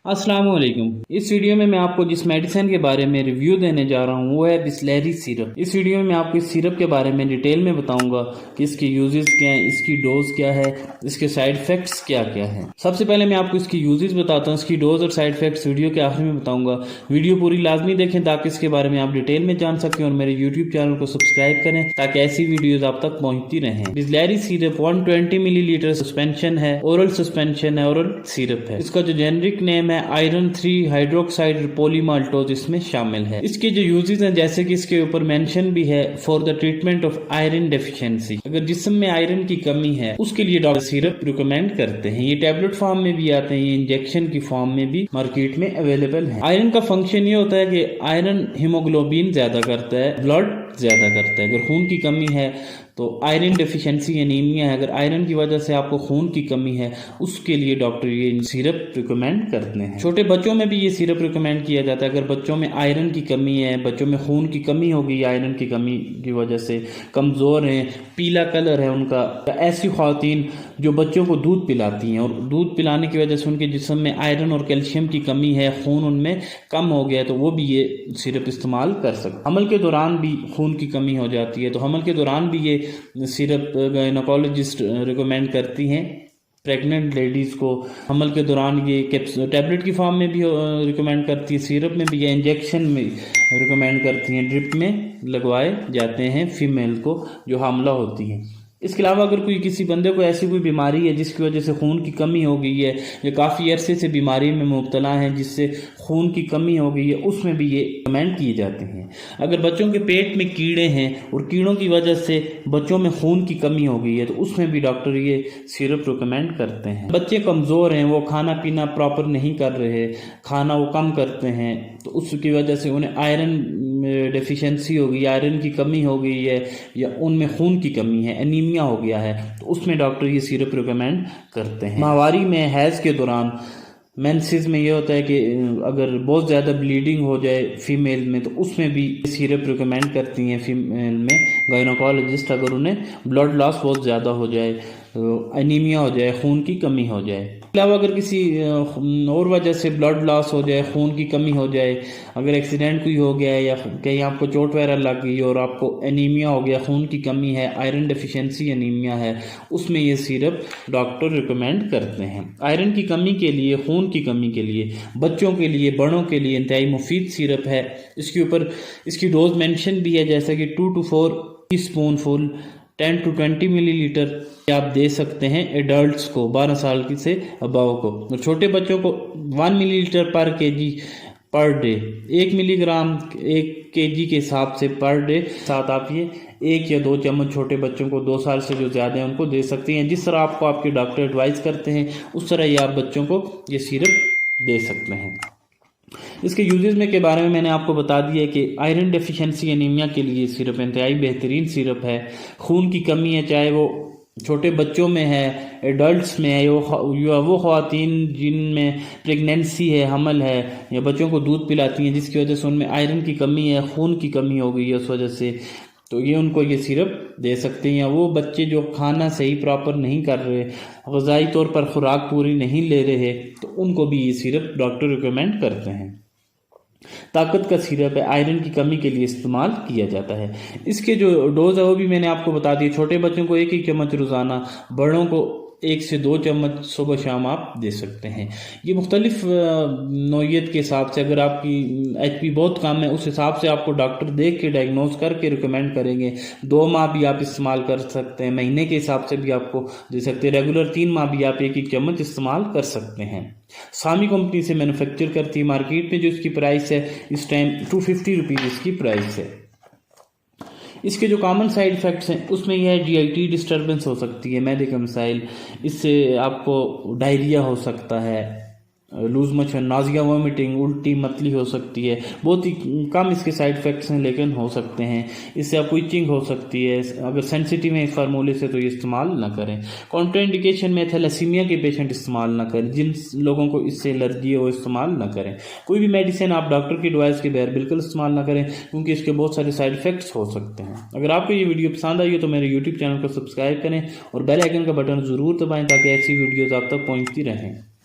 अस्सलाम वालेकुम। इस वीडियो में मैं आपको जिस मेडिसिन के बारे में रिव्यू देने जा रहा हूँ वो है बिस्लेरी सिरप। इस वीडियो में मैं आपको इस सिरप के बारे में डिटेल में बताऊंगा कि इसके यूजेस क्या हैं, इसकी डोज क्या है, इसके साइड इफेक्ट्स क्या क्या हैं। सबसे पहले मैं आपको इसकी यूजेस बताता हूँ, इसकी डोज और साइड इफेक्ट्स वीडियो के आखिर में बताऊंगा। वीडियो पूरी लाजमी देखें ताकि इसके बारे में आप डिटेल में जान सकें और मेरे यूट्यूब चैनल को सब्सक्राइब करें ताकि ऐसी वीडियोज आप तक पहुंचती रहें। बिस्लेरी सिरप 120 मिलीलीटर सस्पेंशन है, ओरल सस्पेंशन है, ओरल सिरप है। इसका जो जेनरिक नेम है आयरन 3 हाइड्रोक्साइड पॉलीमाल्टोज इसमें शामिल है। इसके जो यूजेस हैं जैसे कि इसके ऊपर मेंशन भी है for the treatment of iron deficiency. अगर जिस्म में आयरन की कमी है उसके लिए डॉक्टर सिरप रिकमेंड करते हैं। ये टैबलेट फॉर्म में भी आते हैं, ये इंजेक्शन की फॉर्म में भी मार्केट में अवेलेबल है। आयरन का फंक्शन ये होता है कि आयरन हीमोग्लोबिन ज्यादा करता है, ब्लड ज्यादा करता है। अगर खून की कमी है तो आयरन डेफिशिएंसी एनीमिया है, अगर आयरन की वजह से आपको खून की कमी है उसके लिए डॉक्टर ये सिरप रिकमेंड करते हैं। छोटे बच्चों में भी ये सिरप रिकमेंड किया जाता है। अगर बच्चों में आयरन की कमी है, बच्चों में खून की कमी हो गई आयरन की कमी की वजह से, कमज़ोर हैं, पीला कलर है उनका, ऐसी ख़वातीन जो बच्चों को दूध पिलाती हैं और दूध पिलाने की वजह से उनके जिस्म में आयरन और कैल्शियम की कमी है, खून उनमें कम हो गया है, तो वो भी ये सिरप इस्तेमाल कर सकते। हमल के दौरान भी खून की कमी हो जाती है तो हमल के दौरान भी ये सिरप गायनोकोलॉजिस्ट रिकमेंड करती हैं प्रेग्नेंट लेडीज़ को। हमल के दौरान ये टैबलेट की फॉर्म में भी रिकमेंड करती है, सिरप में भी या इंजेक्शन में रिकमेंड करती हैं, ड्रिप में लगवाए जाते हैं फीमेल को जो हामला होती हैं। इसके अलावा अगर कोई किसी बंदे को ऐसी कोई बीमारी है जिसकी वजह से खून की कमी हो गई है या काफ़ी अरसे से बीमारी में मुब्तला हैं जिससे खून की कमी हो गई है, उसमें भी ये रिकमेंड किए जाते हैं। अगर बच्चों के पेट में कीड़े हैं और कीड़ों की वजह से बच्चों में खून की कमी हो गई है तो उसमें भी डॉक्टर ये सिरप रिकमेंड करते हैं। बच्चे कमज़ोर हैं, वो खाना पीना प्रॉपर नहीं कर रहे, खाना वो कम करते हैं, तो उसकी वजह से उन्हें आयरन डेफिशिएंसी हो गई, आयरन की कमी हो गई है या उनमें खून की कमी है, एनीमिया हो गया है, तो उसमें डॉक्टर ये सिरप रिकमेंड करते हैं। माहवारी में हैज़ के दौरान मेंसेस में ये होता है कि अगर बहुत ज़्यादा ब्लीडिंग हो जाए फीमेल में तो उसमें भी सिरप रिकमेंड करती हैं फीमेल में गायनोकोलॉजिस्ट। अगर उन्हें ब्लड लॉस बहुत ज़्यादा हो जाए, एनीमिया हो जाए, खून की कमी हो जाए। इसके अलावा अगर किसी और वजह से ब्लड लॉस हो जाए, खून की कमी हो जाए, अगर एक्सीडेंट कोई हो गया है या कहीं आपको चोट वगैरह लग गई और आपको एनीमिया हो गया, खून की कमी है, आयरन डेफिशिएंसी एनीमिया है, उसमें ये सिरप डॉक्टर रिकमेंड करते हैं। आयरन की कमी के लिए, खून की कमी के लिए, बच्चों के लिए, बड़ों के लिए इंतहाई मुफीद सिरप है। इसके ऊपर इसकी डोज मेंशन भी है जैसा कि 2 to 4 teaspoon full 10 to 20 millilitre आप दे सकते हैं एडल्ट्स को, 12 साल की से अबव को, और छोटे बच्चों को 1 मिलीलीटर पर KG per day, 1 milligram 1 KG के हिसाब से पर डे साथ आप ये 1 या 2 चम्मच छोटे बच्चों को 2 साल से जो ज़्यादा है उनको दे सकते हैं। जिस तरह आपको आपके डॉक्टर एडवाइस करते हैं उस तरह ये आप बच्चों को ये सिरप दे सकते हैं। इसके यूजेस में के बारे में मैंने आपको बता दिया है कि आयरन डेफिशिएंसी एनीमिया के लिए सिरप इंतहाई बेहतरीन सिरप है। खून की कमी है, चाहे वो छोटे बच्चों में है, एडल्ट्स में है, वो ख़वातीन जिनमें प्रेगनेंसी है, हमल है या बच्चों को दूध पिलाती हैं जिसकी वजह से उनमें आयरन की कमी है, खून की कमी हो गई है उस वजह से, तो ये उनको ये सिरप दे सकते हैं। या वो बच्चे जो खाना सही प्रॉपर नहीं कर रहे, ग़िज़ाई तौर पर खुराक पूरी नहीं ले रहे, तो उनको भी ये सिरप डॉक्टर रिकमेंड करते हैं। ताकत का सिरप है, आयरन की कमी के लिए इस्तेमाल किया जाता है। इसके जो डोज है वो भी मैंने आपको बता दी। छोटे बच्चों को 1 चम्मच रोज़ाना, बड़ों को 1 से 2 चम्मच सुबह शाम आप दे सकते हैं। ये मुख्तलिफ नौइयत के हिसाब से, अगर आपकी HP बहुत कम है उस हिसाब से आपको डॉक्टर देख के डायग्नोज करके रिकमेंड करेंगे। 2 माह भी आप इस्तेमाल कर सकते हैं, महीने के हिसाब से भी आपको दे सकते हैं, रेगुलर 3 माह भी आप 1 चम्मच इस्तेमाल कर सकते हैं। सामी कंपनी से मैन्युफैक्चर करती है। मार्केट में जो इसकी प्राइस है इस टाइम 250 रुपीज़ इसकी प्राइस है। इसके जो कॉमन साइड इफ़ेक्ट्स हैं उसमें यह है GIT डिस्टर्बेंस हो सकती है, मैदे के मसाइल, इससे आपको डायरिया हो सकता है, लूज मोशन, नाजिया, वोमिटिंग, उल्टी मतली हो सकती है। बहुत ही कम इसके साइड इफ़ेक्ट्स हैं लेकिन हो सकते हैं। इससे आपको इचिंग हो सकती है। अगर सेंसिटिव है इस फार्मूले से तो ये इस्तेमाल ना करें। कॉन्ट्राइंडिकेशन में थैलेसीमिया के पेशेंट इस्तेमाल ना करें, जिन लोगों को इससे एलर्जी है वो इस्तेमाल ना करें। कोई भी मेडिसिन आप डॉक्टर की एडवाइस के बगैर बिल्कुल इस्तेमाल ना करें क्योंकि इसके बहुत सारे साइड इफ़ेक्ट्स हो सकते हैं। अगर आपको ये वीडियो पसंद आई हो तो मेरे यूट्यूब चैनल को सब्सक्राइब करें और बेल आइकन का बटन ज़रूर दबाएँ ताकि ऐसी वीडियोज़ आप तक पहुँचती रहें।